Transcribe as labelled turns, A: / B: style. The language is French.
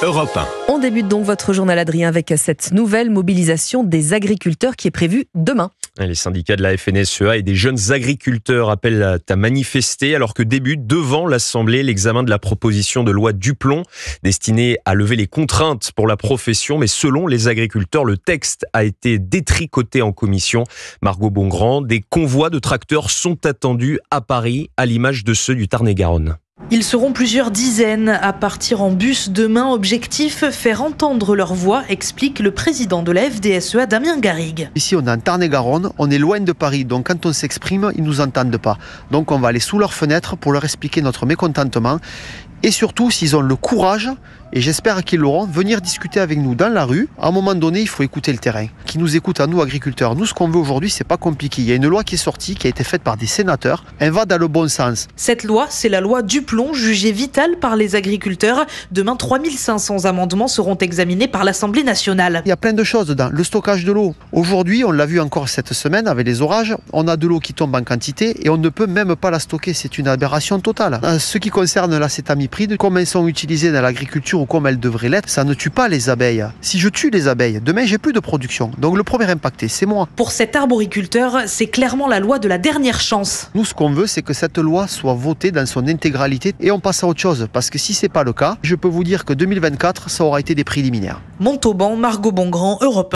A: Europe 1.
B: On débute donc votre journal, Adrien, avec cette nouvelle mobilisation des agriculteurs qui est prévue demain.
C: Les syndicats de la FNSEA et des jeunes agriculteurs appellent à manifester alors que débute devant l'Assemblée l'examen de la proposition de loi Duplon destinée à lever les contraintes pour la profession. Mais selon les agriculteurs, le texte a été détricoté en commission. Margot Bongrand, des convois de tracteurs sont attendus à Paris à l'image de ceux du Tarn-et-Garonne.
D: Ils seront plusieurs dizaines à partir en bus demain. Objectif, faire entendre leur voix, explique le président de la FDSEA, Damien Garrigue.
E: Ici, on est en Tarn-et-Garonne, on est loin de Paris, donc quand on s'exprime, ils ne nous entendent pas. Donc on va aller sous leurs fenêtres pour leur expliquer notre mécontentement. Et surtout, s'ils ont le courage, et j'espère qu'ils l'auront, venir discuter avec nous dans la rue. À un moment donné, il faut écouter le terrain. Qui nous écoute à nous, agriculteurs. Nous, ce qu'on veut aujourd'hui, c'est pas compliqué. Il y a une loi qui est sortie, qui a été faite par des sénateurs. Elle va dans le bon sens.
D: Cette loi, c'est la loi Duplon, jugée vitale par les agriculteurs. Demain, 3500 amendements seront examinés par l'Assemblée nationale.
E: Il y a plein de choses dedans. Le stockage de l'eau. Aujourd'hui, on l'a vu encore cette semaine avec les orages, on a de l'eau qui tombe en quantité et on ne peut même pas la stocker. C'est une aberration totale. Ce qui concerne l'acétamipride, comme elles sont utilisées dans l'agriculture ou comme elles devraient l'être, ça ne tue pas les abeilles. Si je tue les abeilles, demain j'ai plus de production. Donc le premier impacté, c'est moi.
D: Pour cet arboriculteur, c'est clairement la loi de la dernière chance.
E: Nous, ce qu'on veut, c'est que cette loi soit votée dans son intégralité et on passe à autre chose. Parce que si c'est pas le cas, je peux vous dire que 2024, ça aura été des préliminaires.
D: Montauban, Margot Bongrand, Europe 1.